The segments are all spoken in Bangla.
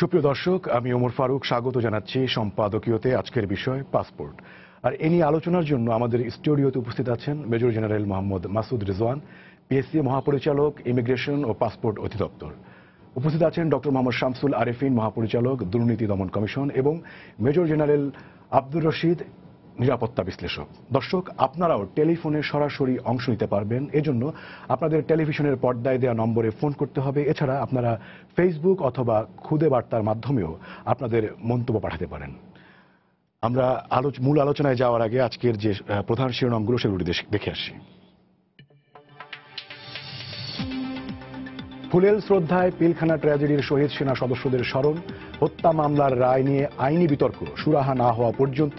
সুপ্রিয় দর্শক, আমি ওমর ফারুক স্বাগত জানাচ্ছি সম্পাদকীয়তে আজকের বিষয় পাসপোর্ট। আর এ নিয়ে আলোচনার জন্য আমাদের স্টুডিওতে উপস্থিত আছেন major general Mohammad Masud Rizwan, PSC মহাপরিচালক, ইমিগ্রেশন ও পাসপোর্ট অধিদপ্তর। উপস্থিত আছেন ডক্টর মোহাম্মদ শামসুল আরেফিন, মহাপরিচালক, দুর্নীতি দমন কমিশন, এবং মেজর জেনারেল আব্দুর রশিদ, নিরাপত্তা বিশ্লেষক। দর্শক, আপনারাও টেলিফোনে সরাসরি অংশ নিতে পারবেন। এজন্য আপনাদের টেলিভিশনের পর্দায় দেওয়া নম্বরে ফোন করতে হবে। এছাড়া আপনারা ফেসবুক অথবা খুদে বার্তার মাধ্যমেও আপনাদের মন্তব্য পাঠাতে পারেন। আমরা মূল আলোচনায় যাওয়ার আগে আজকের যে প্রধান শিরোনামগুলো সেগুলো দেখে আসি। ফুলেল শ্রদ্ধায় পিলখানা ট্র্যাজেডির শহীদ সেনা সদস্যদের স্মরণ, হত্যা মামলার রায় নিয়ে আইনি বিতর্ক সুরাহা না হওয়া পর্যন্ত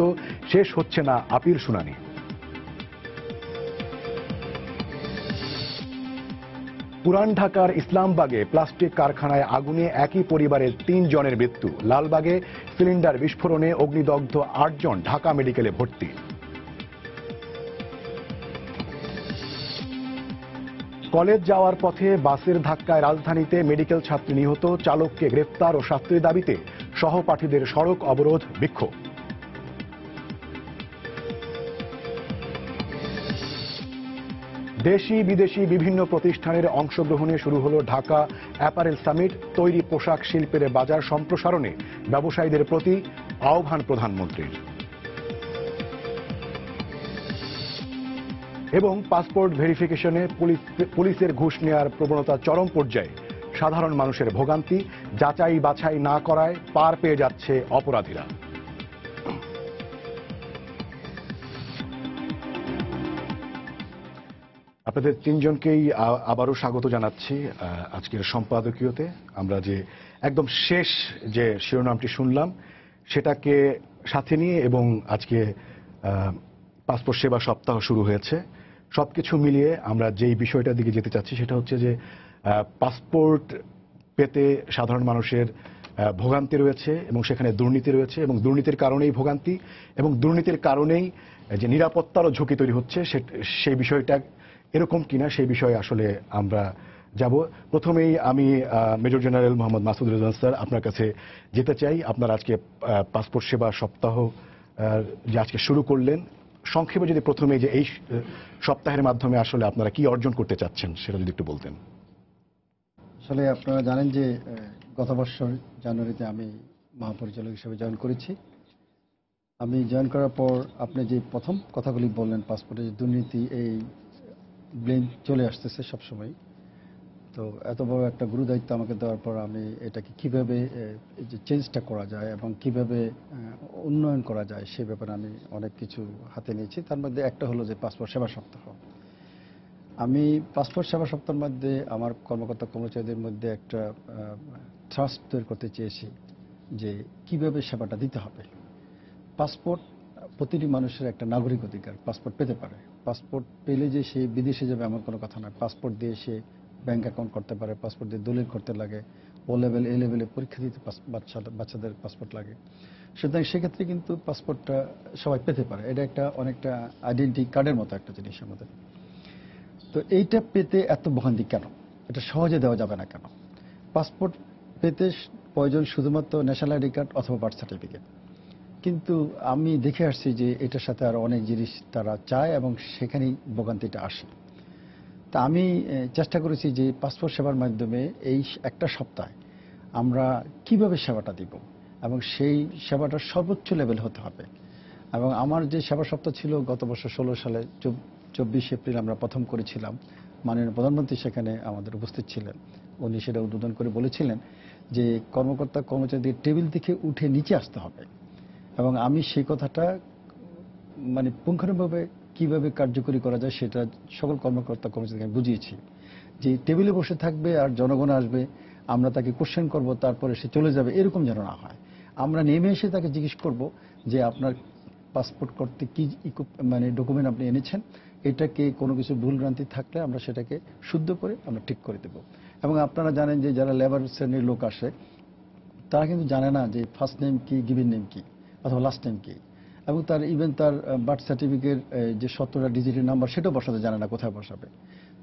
শেষ হচ্ছে না আপিল শুনানি। পুরান ঢাকার ইসলামবাগে প্লাস্টিক কারখানায় আগুনে একই পরিবারের 3 জনের মৃত্যু। লালবাগে সিলিন্ডার বিস্ফোরণে অগ্নিদগ্ধ 8 জন, ঢাকা মেডিকেলে ভর্তি। কলেজ যাওয়ার পথে বাসের ধাক্কায় রাজধানীতে মেডিকেল ছাত্রী নিহত, চালককে গ্রেফতার ও শাস্তির দাবিতে সহপাঠীদের সড়ক অবরোধ, বিক্ষোভ। দেশি বিদেশি বিভিন্ন প্রতিষ্ঠানের অংশগ্রহণে শুরু হলো ঢাকা অ্যাপারেল সামিট। তৈরি পোশাক শিল্পের বাজার সম্প্রসারণে ব্যবসায়ীদের প্রতি আহ্বান প্রধানমন্ত্রীর। এবং পাসপোর্ট ভেরিফিকেশনে পুলিশের ঘুষ নেওয়ার প্রবণতা চরম পর্যায়ে, সাধারণ মানুষের ভোগান্তি, যাচাই বাছাই না করায় পার পেয়ে যাচ্ছে অপরাধীরা। আপনাদের 3 জনকেই আবারও স্বাগত জানাচ্ছি আজকের সম্পাদকীয়তে। আমরা যে একদম শেষ যে শিরোনামটি শুনলাম সেটাকে সাথে নিয়ে এবং আজকে পাসপোর্ট সেবা সপ্তাহ শুরু হয়েছে, সবকিছু মিলিয়ে আমরা যেই বিষয়টার দিকে যেতে চাচ্ছি সেটা হচ্ছে যে পাসপোর্ট পেতে সাধারণ মানুষের ভোগান্তি রয়েছে এবং সেখানে দুর্নীতি রয়েছে, এবং দুর্নীতির কারণেই ভোগান্তি, এবং দুর্নীতির কারণেই যে নিরাপত্তারও ঝুঁকি তৈরি হচ্ছে, সেই বিষয়টা এরকম কিনা সেই বিষয়ে আসলে আমরা যাব। প্রথমেই আমি major general Mohammad Masud Rizwan sir, আপনার কাছে যেতে চাই। আপনার আজকে পাসপোর্ট সেবা সপ্তাহ যে আজকে শুরু করলেন, সংক্ষেপে যদি প্রথমে যে এই সপ্তাহের মাধ্যমে আসলে আপনারা কি অর্জন করতে চাচ্ছেন সেটা যদি একটু বলতেন। আসলে আপনারা জানেন যে গত বছর জানুয়ারিতে আমি মহাপরিচালক হিসেবে জয়েন করেছি। আমি জয়েন করার পর আপনি যে প্রথম কথাগুলি বললেন, পাসপোর্টের যে দুর্নীতি, এই ব্লেম চলে আসতেছে সবসময়। তো এত বড় একটা গুরু দায়িত্ব আমাকে দেওয়ার পর আমি এটাকে কিভাবে যে চেঞ্জটা করা যায় এবং কিভাবে উন্নয়ন করা যায় সে ব্যাপারে আমি অনেক কিছু হাতে নিয়েছি। তার মধ্যে একটা হলো যে পাসপোর্ট সেবা সপ্তাহ। আমি পাসপোর্ট সেবা সপ্তাহের মধ্যে আমার কর্মকর্তা কর্মচারীদের মধ্যে একটা ট্রাস্ট তৈরি করতে চেয়েছি যে কিভাবে সেবাটা দিতে হবে। পাসপোর্ট প্রতিটি মানুষের একটা নাগরিক অধিকার, পাসপোর্ট পেতে পারে। পাসপোর্ট পেলে যে সে বিদেশে যাবে এমন কোনো কথা নয়। পাসপোর্ট দিয়ে সে ব্যাংক অ্যাকাউন্ট করতে পারে, পাসপোর্ট দিয়ে দলিল করতে লাগে, ও লেভেল এ লেভেলে পরীক্ষা দিতে বাচ্চাদের পাসপোর্ট লাগে। সুতরাং সেক্ষেত্রে কিন্তু পাসপোর্টটা সবাই পেতে পারে। এটা একটা অনেকটা আইডেন্টি কার্ডের মতো একটা জিনিস আমাদের। তো এইটা পেতে এত ভোগান্তি কেন? এটা সহজে দেওয়া যাবে না কেন? পাসপোর্ট পেতে প্রয়োজন শুধুমাত্র ন্যাশনাল আইডি কার্ড অথবা বার্থ সার্টিফিকেট, কিন্তু আমি দেখে আসছি যে এটার সাথে আরো অনেক জিনিস তারা চায় এবং সেখানেই ভোগান্তিটা আসে। তা আমি চেষ্টা করেছি যে পাসপোর্ট সেবার মাধ্যমে এই একটা সপ্তাহে আমরা কিভাবে সেবাটা দিব এবং সেই সেবাটার সর্বোচ্চ লেভেল হতে হবে। এবং আমার যে সেবা সপ্তাহ ছিল গত বছর 16 সালে 24 এপ্রিল আমরা প্রথম করেছিলাম। মাননীয় প্রধানমন্ত্রী সেখানে আমাদের উপস্থিত ছিলেন। উনি সেটা উদ্বোধন করে বলেছিলেন যে কর্মকর্তা কর্মচারীদের টেবিল থেকে উঠে নিচে আসতে হবে। এবং আমি সেই কথাটা মানে পুঙ্খানুপুঙ্খভাবে কিভাবে কার্যকরী করা যায় সেটা সকল কর্মকর্তা কর্মচারীকে আমি বুঝিয়েছি। যে টেবিলে বসে থাকবে আর জনগণ আসবে, আমরা তাকে কোশ্চেন করব, তারপরে সে চলে যাবে, এরকম যেন না হয়। আমরা নেমে এসে তাকে জিজ্ঞেস করব যে আপনার পাসপোর্ট করতে কি মানে ডকুমেন্ট আপনি এনেছেন, এটাকে কোনো কিছু ভুলভ্রান্তি থাকলে আমরা সেটাকে শুদ্ধ করে আমরা ঠিক করে দেব। এবং আপনারা জানেন যে যারা লেবার শ্রেণীর লোক আসে তারা কিন্তু জানে না যে ফার্স্ট নেম কি, গিভেন নেম কি অথবা লাস্ট নেম কি, এবং তার ইভেন তার বার্থ সার্টিফিকেট যে 17টা ডিজিটের নাম্বার সেটাও বসাতে জানে না কোথায় বসাবে।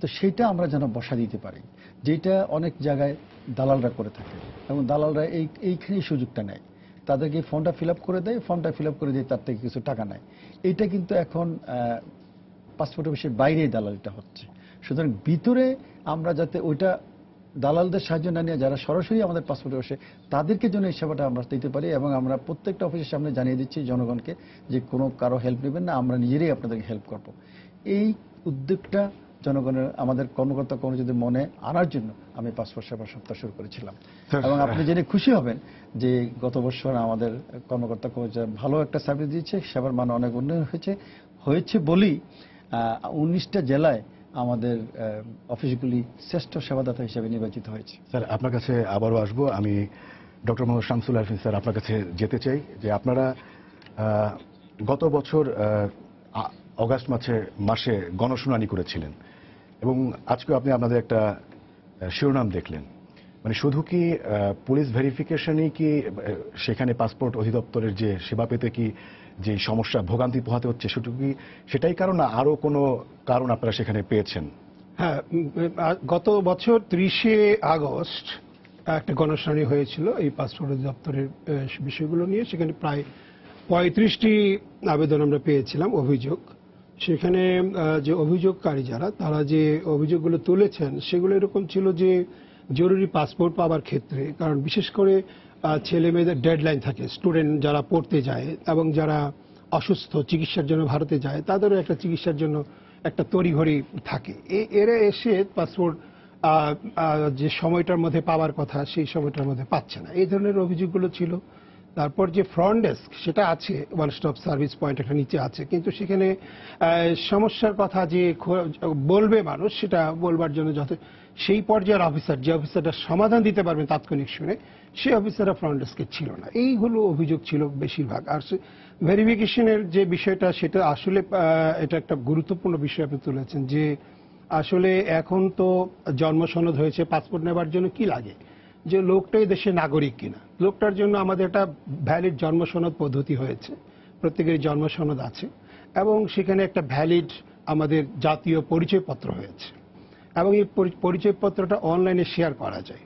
তো সেইটা আমরা যেন বসা দিতে পারি, যেটা অনেক জায়গায় দালালরা করে থাকে এবং দালালরা এইখানেই সুযোগটা নেয়, তাদেরকে ফর্মটা ফিল আপ করে দেয়, ফর্মটা ফিল আপ করে দিয়ে তার থেকে কিছু টাকা নেয়। এইটা কিন্তু এখন পাসপোর্ট অফিসের বাইরেই দালালটা হচ্ছে। সুতরাং ভিতরে আমরা যাতে ওইটা দালালদের সাহায্য না নিয়ে যারা সরাসরি আমাদের পাসপোর্টে বসে তাদেরকে জন্য এই সেবাটা আমরা দিতে পারি, এবং আমরা প্রত্যেকটা অফিসের সামনে জানিয়ে দিচ্ছি জনগণকে যে কোনো কারো হেল্প নেবেন না, আমরা নিজেরাই আপনাদেরকে হেল্প করব। এই উদ্যোগটা জনগণের, আমাদের কর্মকর্তা কর্মচারীদের মনে আনার জন্য আমি পাসপোর্ট সেবা সপ্তাহ শুরু করেছিলাম। এবং আপনি জেনে খুশি হবেন যে গত বছর আমাদের কর্মকর্তা কর্মচারী ভালো একটা সার্ভিস দিচ্ছে, সেবার মান অনেক উন্নয়ন হয়েছে বলেই 19টা জেলায় আমাদের অফিসগুলি শ্রেষ্ঠ সেবাদাতা হিসেবে নির্বাচিত হয়েছে। স্যার, আপনার কাছে আবারও আসবো। আমি ডক্টর মোহাম্মদ শামসুল আরফিন স্যার, আপনার কাছে যেতে চাই যে আপনারা গত বছর অগাস্ট মাসে গণশুনানি করেছিলেন এবং আজকে আপনি আপনাদের একটা শিরোনাম দেখলেন। মানে শুধু কি পুলিশ ভেরিফিকেশনই কি সেখানে পাসপোর্ট অধিদপ্তরের যে সেবা পেতে কি যে সমস্যা ভোগান্তি পোহাতে হচ্ছে শুধু কি সেটাই কারণ, না আরো কোনো কারণ আপনারা সেখানে পেয়েছেন? হ্যাঁ, গত বছর 30শে আগস্ট একটা গণশুনানি হয়েছিল এই পাসপোর্ট অধিদপ্তরের বিষয়গুলো নিয়ে। সেখানে প্রায় 35টি আবেদন আমরা পেয়েছিলাম, অভিযোগ। সেখানে যে অভিযোগকারী যারা, তারা যে অভিযোগগুলো তুলেছেন সেগুলো এরকম ছিল যে জরুরি পাসপোর্ট পাওয়ার ক্ষেত্রে, কারণ বিশেষ করে ছেলে মেয়েদের ডেডলাইন থাকে, স্টুডেন্ট যারা পড়তে যায় এবং যারা অসুস্থ চিকিৎসার জন্য ভারতে যায় তাদেরও একটা চিকিৎসার জন্য একটা তড়িঘড়ি থাকে। এরা এসে পাসপোর্ট যে সময়টার মধ্যে পাওয়ার কথা সেই সময়টার মধ্যে পাচ্ছে না, এই ধরনের অভিযোগগুলো ছিল। তারপর যে ফ্রন্ট ডেস্ক সেটা আছে, ওয়ান স্টপ সার্ভিস পয়েন্ট একটা নিচে আছে, কিন্তু সেখানে সমস্যার কথা যে বলবে মানুষ সেটা বলবার জন্য সেই পর্যায়ের অফিসার, যে অফিসারটা সমাধান দিতে পারবেন তাৎক্ষণিক শুনে, সেই অফিসাররা ফ্রন্ট ডেস্কে ছিল না। এইগুলো অভিযোগ ছিল বেশিরভাগ। আর ভেরিফিকেশনের যে বিষয়টা, সেটা আসলে এটা একটা গুরুত্বপূর্ণ বিষয় আপনি তুলেছেন যে আসলে এখন তো জন্ম সনদ হয়েছে, পাসপোর্ট নেবার জন্য কি লাগে যে লোকটাই দেশের নাগরিক কিনা, লোকটার জন্য আমাদের একটা ভ্যালিড জন্ম সনদ পদ্ধতি হয়েছে, প্রত্যেকের জন্ম সনদ আছে এবং সেখানে একটা ভ্যালিড আমাদের জাতীয় পরিচয়পত্র হয়েছে এবং এই পরিচয়পত্রটা অনলাইনে শেয়ার করা যায়।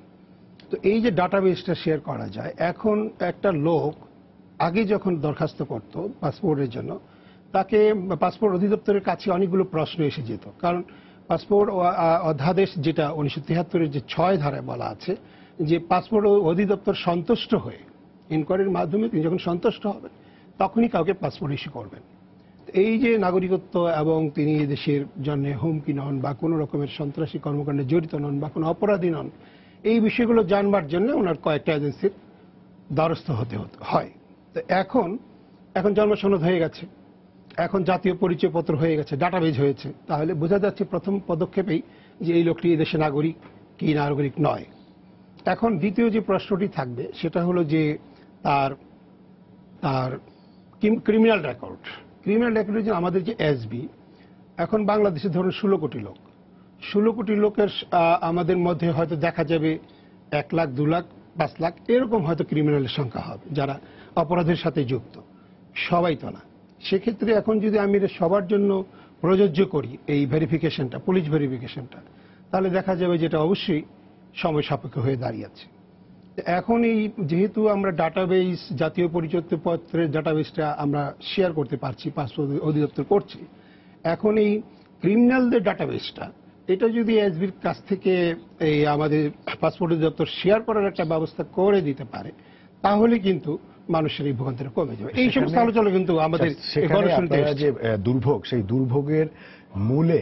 তো এই যে ডাটাবেসটা শেয়ার করা যায়, এখন একটা লোক আগে যখন দরখাস্ত করত পাসপোর্টের জন্য, তাকে পাসপোর্ট অধিদপ্তরের কাছে অনেকগুলো প্রশ্ন এসে যেত, কারণ পাসপোর্ট অধ্যাদেশ যেটা 1973-এর যে 6 ধারায় বলা আছে যে পাসপোর্ট অধিদপ্তর সন্তুষ্ট হয়ে ইনকোয়ারির মাধ্যমে তিনি যখন সন্তুষ্ট হবেন তখনই কাউকে পাসপোর্ট ইস্যু করবেন। এই যে নাগরিকত্ব এবং তিনি দেশের জন্য হুমকি নন বা কোনো রকমের সন্ত্রাসী কর্মকাণ্ডে জড়িত নন বা কোনো অপরাধী নন, এই বিষয়গুলো জানবার জন্য ওনার কয়েকটা এজেন্সির দ্বারস্থ হতে হয়। তো এখন জন্ম সনদ হয়ে গেছে, এখন জাতীয় পরিচয়পত্র হয়ে গেছে, ডাটাবেজ হয়েছে, তাহলে বোঝা যাচ্ছে প্রথম পদক্ষেপেই যে এই লোকটি এই দেশের নাগরিক কি নাগরিক নয়। এখন দ্বিতীয় যে প্রশ্নটি থাকবে সেটা হলো যে তার ক্রিমিনাল রেকর্ড। ক্রিমিনাল রেকর্ডের যে আমাদের যে এসবি, এখন বাংলাদেশে ধরুন 16 কোটি লোক, 16 কোটি লোকের আমাদের মধ্যে হয়তো দেখা যাবে 1 লাখ, 2 লাখ, 5 লাখ এরকম হয়তো ক্রিমিনালের সংখ্যা হবে যারা অপরাধের সাথে যুক্ত, সবাই তো না। সেক্ষেত্রে এখন যদি আমি সবার জন্য প্রযোজ্য করি এই ভেরিফিকেশনটা, পুলিশ ভেরিফিকেশনটা, তাহলে দেখা যাবে যেটা অবশ্যই সময় সাপেক্ষ হয়ে দাঁড়িয়েছে। এখন এই যেহেতু আমরা ডাটাবেস, জাতীয় পরিচয়পত্রের ডাটাবেসটা আমরা শেয়ার করতে পারছি, পাসপোর্ট অধিদপ্তর করছি, এখন এই ক্রিমিনালদের ডাটাবেসটা এটা যদি এসবির কাছ থেকে এই আমাদের পাসপোর্ট অধিদপ্তর শেয়ার করার একটা ব্যবস্থা করে দিতে পারে, তাহলে কিন্তু মানুষের এই ভোগান্তিটা কমে যাবে। এই সমস্ত আলোচনা কিন্তু আমাদের যে দুর্ভোগ, সেই দুর্ভোগের মূলে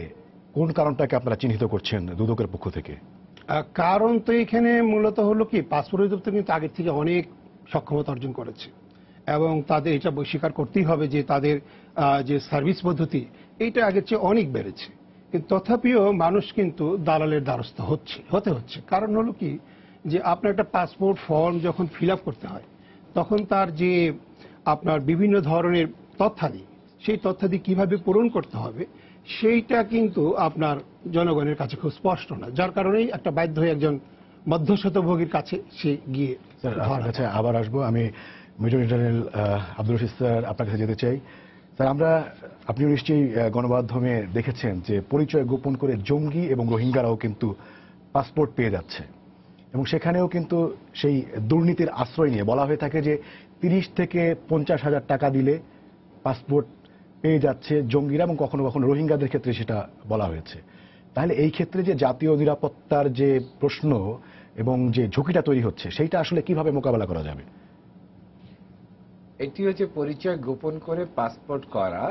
কোন কারণটাকে আপনারা চিহ্নিত করছেন দুদকের পক্ষ থেকে? কারণ তো এখানে মূলত হলো কি, পাসপোর্ট অধিদপ্তর কিন্তু আগের থেকে অনেক সক্ষমতা অর্জন করেছে এবং তাদের এটা স্বীকার করতেই হবে যে তাদের যে সার্ভিস পদ্ধতি এইটা আগের চেয়ে অনেক বেড়েছে, কিন্তু তথাপিও মানুষ কিন্তু দালালের দ্বারস্থ হতে হচ্ছে। কারণ হলো কি যে আপনার একটা পাসপোর্ট ফর্ম যখন ফিল আপ করতে হয় তখন তার যে আপনার বিভিন্ন ধরনের তথ্যাদি, সেই তথ্যাদি কিভাবে পূরণ করতে হবে সেইটা কিন্তু আপনার জনগণের কাছে খুব স্পষ্ট না, যার কারণেই একটা বাধ্য হয়ে একজন মধ্যস্বত্বভোগীর কাছে সে গিয়ে। স্যার, আপনার কাছে আবার আসবো। আমি major general Abdul Rashid sir, আপনার কাছে যেতে চাই স্যার আপনি নিশ্চয়ই গণমাধ্যমে দেখেছেন যে পরিচয় গোপন করে জঙ্গি এবং রোহিঙ্গারাও কিন্তু পাসপোর্ট পেয়ে যাচ্ছে এবং সেখানেও কিন্তু সেই দুর্নীতির আশ্রয় নিয়ে বলা হয়ে থাকে যে 30 থেকে 50,000 টাকা দিলে পাসপোর্ট পেয়ে যাচ্ছে জঙ্গিরা এবং কখনো কখনো রোহিঙ্গাদের ক্ষেত্রে সেটা বলা হয়েছে। তাহলে এই ক্ষেত্রে যে জাতীয় নিরাপত্তার যে প্রশ্ন এবং যে ঝুঁকিটা তৈরি হচ্ছে সেইটা আসলে কিভাবে মোকাবেলা করা যাবে? এটি হচ্ছে পরিচয় গোপন করে পাসপোর্ট করা,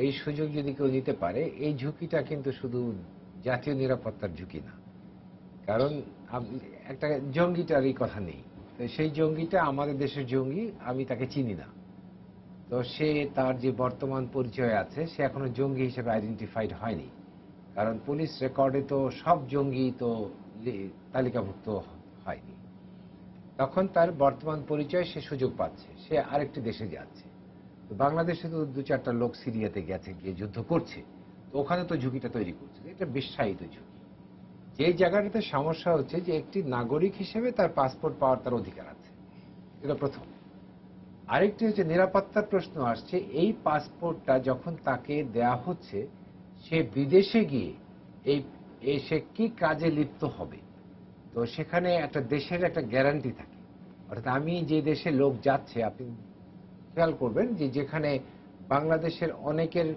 এই সুযোগ যদি কেউ নিতে পারে, এই ঝুঁকিটা কিন্তু শুধু জাতীয় নিরাপত্তার ঝুঁকি না। কারণ একটা জঙ্গিটারই কথা নেই, তো সেই জঙ্গিটা আমাদের দেশের জঙ্গি, আমি তাকে চিনি না, তো সে তার যে বর্তমান পরিচয় আছে সে এখনো জঙ্গি হিসেবে আইডেন্টিফাইড হয়নি, কারণ পুলিশ রেকর্ডে তো সব জঙ্গি তো তালিকাভুক্ত হয়নি। তখন তার বর্তমান পরিচয় সে সুযোগ পাচ্ছে, সে আরেকটি দেশে যাচ্ছে। তো বাংলাদেশে তো 2-4টা লোক সিরিয়াতে গেছে, গিয়ে যুদ্ধ করছে, তো ওখানে তো ঝুঁকিটা তৈরি করছে, এটা বিশ্বায়িত ঝুঁকি। যে জায়গাটাতে সমস্যা হচ্ছে যে একটি নাগরিক হিসেবে তার পাসপোর্ট পাওয়ার তার অধিকার আছে, এটা প্রথম। আরেকটি হচ্ছে নিরাপত্তার প্রশ্ন আসছে, এই পাসপোর্টটা যখন তাকে দেয়া হচ্ছে সে বিদেশে গিয়ে সে কি কাজে লিপ্ত হবে, তো সেখানে একটা দেশের একটা গ্যারান্টি থাকে। অর্থাৎ আমি যে দেশে লোক যাচ্ছে, আপনি খেয়াল করবেন যে যেখানে বাংলাদেশের অনেকের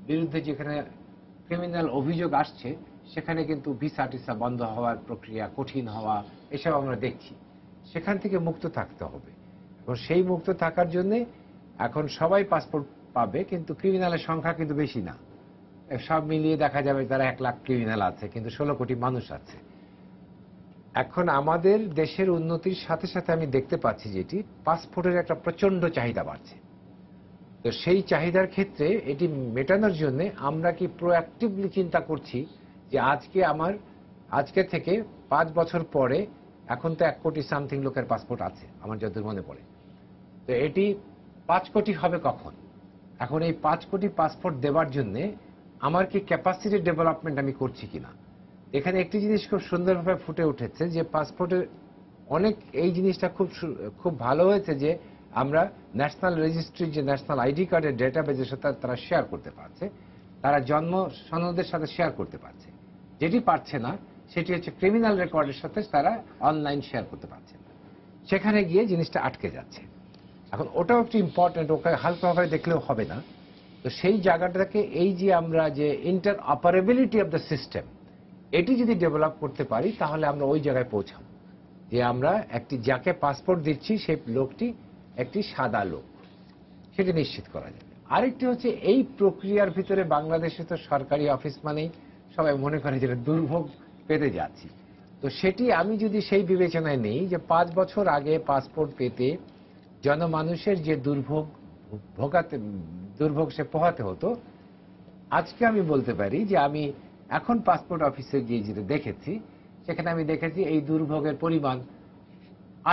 বিরুদ্ধে যেখানে ক্রিমিনাল অভিযোগ আসছে সেখানে কিন্তু ভিসা টিসা বন্ধ হওয়ার প্রক্রিয়া, কঠিন হওয়া, এসব আমরা দেখছি। সেখান থেকে মুক্ত থাকতে হবে, এবং সেই মুক্ত থাকার জন্য এখন সবাই পাসপোর্ট পাবে, কিন্তু ক্রিমিনালের সংখ্যা কিন্তু বেশি না। সব মিলিয়ে দেখা যাবে তারা 1 লাখ ক্রিমিনাল আছে, কিন্তু 16 কোটি মানুষ আছে। এখন আমাদের দেশের উন্নতির সাথে সাথে আমি দেখতে পাচ্ছি যেটি পাসপোর্টের একটা প্রচন্ড চাহিদা বাড়ছে। তো সেই চাহিদার ক্ষেত্রে এটি মেটানোর জন্য আমরা কি প্রোঅ্যাক্টিভলি চিন্তা করছি যে আজকে থেকে 5 বছর পরে, এখন তো 1 কোটি সামথিং লোকের পাসপোর্ট আছে আমার যতদূর মনে পড়ে, তো এটি 5 কোটি হবে কখন? এখন এই 5 কোটি পাসপোর্ট দেওয়ার জন্য আমার কি ক্যাপাসিটি ডেভেলপমেন্ট আমি করছি কিনা। এখানে একটি জিনিস খুব সুন্দরভাবে ফুটে উঠেছে যে পাসপোর্টের অনেক এই জিনিসটা খুব ভালো হয়েছে যে আমরা ন্যাশনাল রেজিস্ট্রি, যে ন্যাশনাল আইডি কার্ডের ডেটাবেজের সাথে তারা শেয়ার করতে পারছে, তারা জন্ম সনদের সাথে শেয়ার করতে পারছে। যেটি পারছে না সেটি হচ্ছে ক্রিমিনাল রেকর্ডের সাথে তারা অনলাইন শেয়ার করতে পারছে না, সেখানে গিয়ে জিনিসটা আটকে যাচ্ছে। এখন ওটাও একটু ইম্পর্টেন্ট, ওকে হালকাভাবে দেখলেও হবে না। তো সেই জায়গাটাকে এই যে আমরা যে inter operability of the system, এটি যদি ডেভেলপ করতে পারি তাহলে আমরা ওই জায়গায় পৌঁছাবো যে আমরা যাকে পাসপোর্ট দিচ্ছি সেই লোকটি একটি সাদা লোক, সেটি নিশ্চিত করা যাবে। আরেকটি হচ্ছে এই প্রক্রিয়ার ভিতরে বাংলাদেশে তো সরকারি অফিস মানেই সবাই মনে করে যেটা দুর্ভোগ পেতে যাচ্ছি, তো সেটি আমি যদি সেই বিবেচনায় নেই যে 5 বছর আগে পাসপোর্ট পেতে জনমানুষের যে দুর্ভোগ সে পোহাতে হতো, আজকে আমি বলতে পারি যে আমি এখন পাসপোর্ট অফিসে গিয়ে যেটা দেখেছি, সেখানে আমি দেখেছি এই দুর্ভোগের পরিমাণ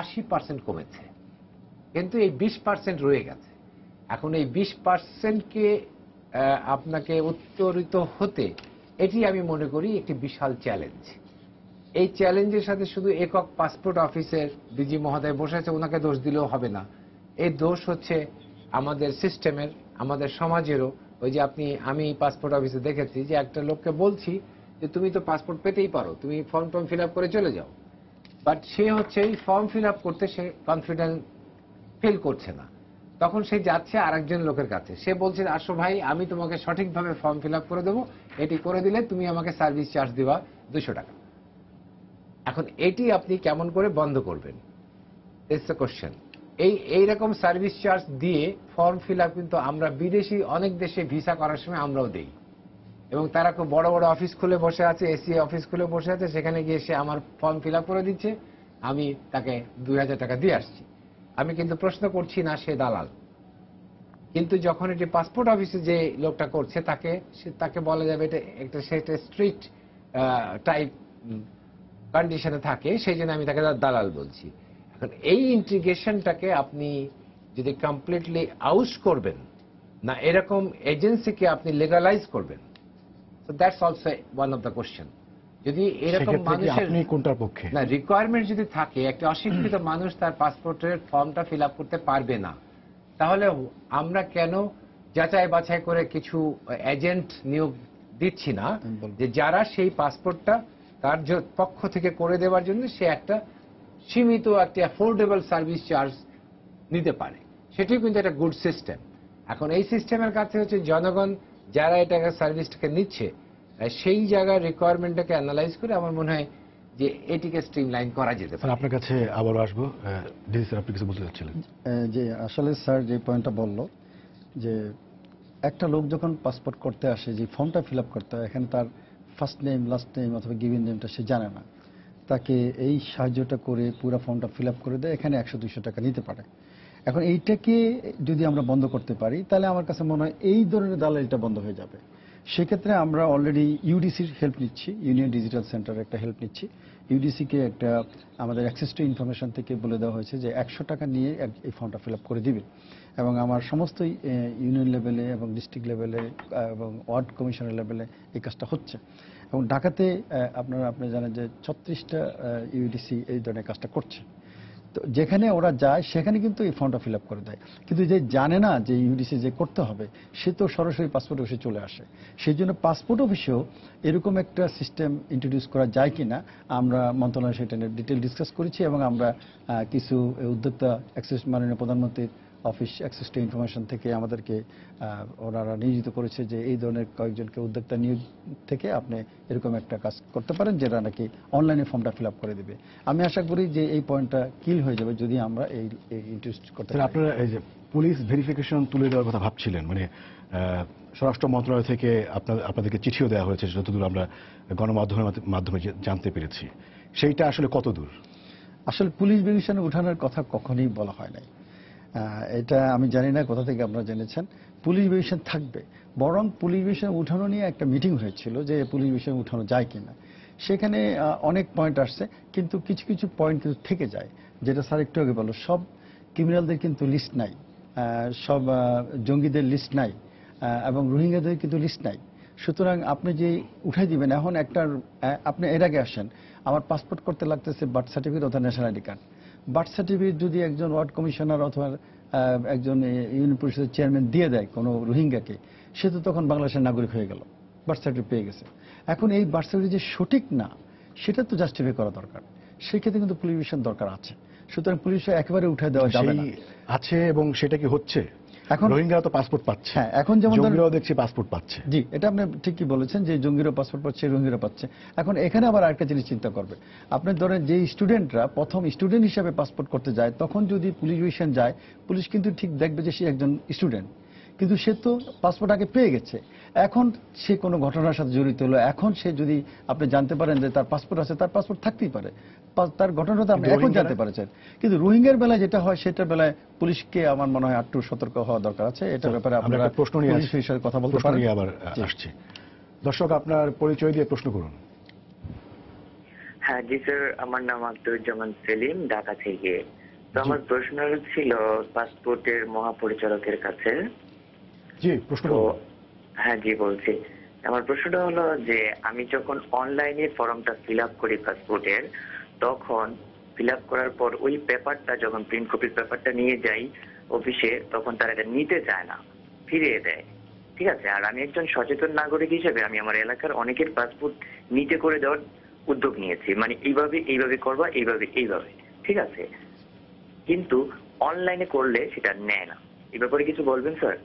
80% কমেছে, কিন্তু এই 20% রয়ে গেছে। এখন এই 20%কে আপনাকে উত্তরিত হতে, এটি আমি মনে করি একটি বিশাল চ্যালেঞ্জ। এই চ্যালেঞ্জের সাথে শুধু একক পাসপোর্ট অফিসের ডিজি মহোদয় বসে আছে, ওনাকে দোষ দিলেও হবে না। এই দোষ হচ্ছে আমাদের সিস্টেমের, আমাদের সমাজেরও। ওই যে আমি পাসপোর্ট অফিসে দেখেছি যে একটা লোককে বলছি যে তুমি তো পাসপোর্ট পেতেই পারো, তুমি ফর্ম ফিল আপ করে চলে যাও, বাট সে হচ্ছে এই ফর্ম ফিল আপ করতে সে কনফিডেন্ট ফিল করছে না। তখন সে যাচ্ছে আরেকজন লোকের কাছে, সে বলছে আসো ভাই, আমি তোমাকে সঠিকভাবে ফর্ম ফিল আপ করে দেবো, এটি করে দিলে তুমি আমাকে সার্ভিস চার্জ দিবা 200 টাকা। এখন এটি আপনি কেমন করে বন্ধ করবেন, ইটস দ্য কোশ্চেন। এইরকম সার্ভিস চার্জ দিয়ে ফর্ম ফিল আপ কিন্তু আমরা বিদেশি অনেক দেশে ভিসা করার সময় আমরাও দেই, এবং তারা খুব বড় বড় অফিস খুলে বসে আছে, এসি অফিস খুলে বসে আছে, সেখানে গিয়ে সে আমার ফর্ম ফিল আপ করে দিচ্ছে, আমি তাকে 2000 টাকা দিয়ে আসছি। আমি কিন্তু প্রশ্ন করছি না সে দালাল, কিন্তু যখন এটি পাসপোর্ট অফিসে যে লোকটা করছে তাকে বলা যাবে এটা সেটা স্ট্রিক্ট টাইপ কন্ডিশনে থাকে, সেই জন্য আমি তাকে দালাল বলছি। এখন এই ইন্টিগ্রেশনটাকে আপনি যদি কমপ্লিটলি আউট করবেন না, এরকম এজেন্সিকে আপনি লিগালাইজ করবেন, so that's also one of the question. যদি এরকম মানুষের কোনটার পক্ষে না রিকোয়ারমেন্ট যদি থাকে, একটা অশিক্ষিত মানুষ তার পাসপোর্টের ফর্মটা ফিল আপ করতে পারবে না, তাহলে আমরা কেন যাচাই বাছাই করে কিছু এজেন্ট নিয়োগ দিচ্ছি না, আমি বলবো। যে যারা সেই পাসপোর্টটা তার পক্ষ থেকে করে দেওয়ার জন্য সে একটা সীমিত একটা অ্যাফোর্ডেবল সার্ভিস চার্জ নিতে পারে, সেটিও কিন্তু একটা গুড সিস্টেম। এখন এই সিস্টেমের কাছে হচ্ছে জনগণ যারা এটাকে সার্ভিসটাকে নিচ্ছে সেই জায়গার রিকোয়ারমেন্টটাকে অ্যানালাইজ করে আমার মনে হয় যে এটিকে স্ট্রিমলাইন করা যেতে স্যার পারে। আপনার কাছে আবারও আসবো। ডিসি স্যার, আপনি কিছু বলতে চাচ্ছিলেন? যে আসলে স্যার যে পয়েন্টটা বললো যে একটা লোক যখন পাসপোর্ট করতে আসে, যে ফর্মটা ফিল আপ করতে হয়, এখানে তার ফার্স্ট নেম, লাস্ট নেম অথবা গিভেন নেমটা সে জানে না, তাকে এই সাহায্যটা করে পুরো ফর্মটা ফিল আপ করে দেয়, এখানে 100-200 টাকা নিতে পারে। এখন এইটাকে যদি আমরা বন্ধ করতে পারি তাহলে আমার কাছে মনে হয় এই ধরনের দালালিটা বন্ধ হয়ে যাবে। সেক্ষেত্রে আমরা অলরেডি ইউডিসির হেল্প নিচ্ছি, ইউনিয়ন ডিজিটাল সেন্টারের একটা হেল্প নিচ্ছি। ইউডিসিকে একটা আমাদের অ্যাক্সেস টু ইনফরমেশন থেকে বলে দেওয়া হয়েছে যে 100 টাকা নিয়ে এই ফর্মটা ফিল আপ করে দিবে, এবং আমার সমস্ত ইউনিয়ন লেভেলে এবং ডিস্ট্রিক্ট লেভেলে এবং ওয়ার্ড কমিশনের লেভেলে এই কাজটা হচ্ছে। এবং ঢাকাতে আপনি জানেন যে 36টা ইউডিসি এই ধরনের কাজটা করছে। তো যেখানে ওরা যায় সেখানে কিন্তু এই ফর্মটা ফিল আপ করে দেয়, কিন্তু যে জানে না যে ইউডিসি যে করতে হবে সে তো সরাসরি পাসপোর্ট অফিসে চলে আসে। সেই জন্য পাসপোর্ট অফিসেও এরকম একটা সিস্টেম ইন্ট্রোডিউস করা যায় কিনা আমরা মন্ত্রণালয় সেটা নিয়ে ডিটেল ডিসকাস করেছি, এবং আমরা কিছু উদ্যোক্তা মাননীয় প্রধানমন্ত্রীর অফিস অ্যাক্সেস টু ইনফরমেশন থেকে আমাদেরকে ওনারা নিয়োজিত করেছে যে এই ধরনের কয়েকজনকে উদ্যোক্তা নিয়োগ থেকে আপনি এরকম একটা কাজ করতে পারেন যেটা নাকি অনলাইনে ফর্মটা ফিল আপ করে দেবে। আমি আশা করি যে এই পয়েন্টটা কিল হয়ে যাবে যদি আমরা এই ইন্ট্রোডিউস করতে স্যার, পারি। আপনারা এই যে পুলিশ ভেরিফিকেশন তুলে দেওয়ার কথা ভাবছিলেন, মানে স্বরাষ্ট্র মন্ত্রণালয় থেকে আপনাদেরকে চিঠিও দেওয়া হয়েছে যতদূর আমরা গণমাধ্যমের মাধ্যমে জানতে পেরেছি, সেইটা আসলে কত দূর? আসলে পুলিশ ভেরিফিকেশনে উঠানোর কথা কখনোই বলা হয় নাই। এটা আমি জানি না কোথা থেকে আপনারা জেনেছেন। পুলিশ ভেরিফিকেশন থাকবে, বরং পুলিশ ভেরিফিকেশন উঠানো নিয়ে একটা মিটিং হয়েছিল যে পুলিশ ভেরিফিকেশন উঠানো যায় কিনা। সেখানে অনেক পয়েন্ট আসছে, কিন্তু কিছু কিছু পয়েন্ট কিন্তু থেকে যায়, যেটা স্যার একটু আগে বলল, সব ক্রিমিনালদের কিন্তু লিস্ট নাই, সব জঙ্গিদের লিস্ট নাই, এবং রোহিঙ্গাদের কিন্তু লিস্ট নাই। সুতরাং আপনি যে উঠাই দিবেন, এখন একটা আপনি এর আগে আসেন, আমার পাসপোর্ট করতে লাগতেছে বার্থ সার্টিফিকেট অথবা national ID card. Birth certificate যদি একজন ওয়ার্ড কমিশনার অথবা একজন ইউনিয়ন পরিষদের চেয়ারম্যান দিয়ে দেয় কোনো রোহিঙ্গাকে, সে তো তখন বাংলাদেশের নাগরিক হয়ে গেল, বার্থ সার্টিফিকেট পেয়ে গেছে। এখন এই বার্থ সার্টিফিকেট যে সঠিক না সেটা তো জাস্টিফাই করা দরকার, সেক্ষেত্রে কিন্তু পুলিশ ভেরিফিকেশন দরকার আছে। সুতরাং পুলিশ একেবারে উঠে দেওয়া যাবে না। সেই আছে, এবং সেটা কি হচ্ছে? এখন রোহিঙ্গারা তো পাসপোর্ট পাচ্ছে, হ্যাঁ, এখন যেমন জঙ্গিরাও দেখছি পাসপোর্ট পাচ্ছে। জি, এটা আপনি ঠিকই বলেছেন যে জঙ্গিরা পাসপোর্ট পাচ্ছে, রোহিঙ্গারা পাচ্ছে। এখন এখানে আবার আরেকটা জিনিস চিন্তা করবে, আপনি ধরেন যে স্টুডেন্টরা প্রথম স্টুডেন্ট হিসাবে পাসপোর্ট করতে যায়, তখন যদি পুলিশ ভেরিফিকেশন যায়, পুলিশ কিন্তু ঠিক দেখবে যে সে একজন স্টুডেন্ট, কিন্তু সে তো পাসপোর্ট আগে পেয়ে গেছে। এখন সে কোনো ঘটনার সাথে জড়িত হলো, এখন সে যদি আপনি জানতে পারেন যে তার পাসপোর্ট আছে, তার পাসপোর্ট থাকতেই পারে, তার ঘটনাটা আপনি এখন জানতে পারছেন। কিন্তু রোহিঙ্গার বেলায় যেটা হয়, সেটার বেলায় পুলিশকে আমার মনে হয় একটু সতর্ক হওয়া দরকার আছে। এটার ব্যাপারে আমরা আপনারা একটা প্রশ্ন নিয়ে পুলিশ বিষয়ে কথা বলতে প্রশ্ন পারেন। নিয়ে আবার আসছি। দর্শক, আপনার পরিচয় দিয়ে প্রশ্ন করুন। হ্যাঁ জি স্যার, আমার নাম আব্দুজ্জামান সেলিম, ঢাকা থেকে। তো আমার প্রশ্ন ছিল পাসপোর্টের মহাপরিচালকের কাছে। জি, প্রশ্ন তো করুন। হ্যাঁ জি, বলছি। আমার প্রশ্নটা হলো যে আমি যখন অনলাইনে ফর্মটা ফিল আপ করি পাসপোর্টের, তখন ফিল আপ করার পর ওই পেপারটা যখন প্রিন্ট কপির পেপারটা নিয়ে যাই অফিসে, তখন তারা এটা নিতে চায় না, ফিরিয়ে দেয়। ঠিক আছে, আর আমি একজন সচেতন নাগরিক হিসেবে আমি আমার এলাকার অনেকের পাসপোর্ট নিতে করে দেওয়ার উদ্যোগ নিয়েছি, মানে এইভাবে করবা, এইভাবে ঠিক আছে, কিন্তু অনলাইনে করলে সেটা নেয় না। এই ব্যাপারে কিছু বলবেন স্যার?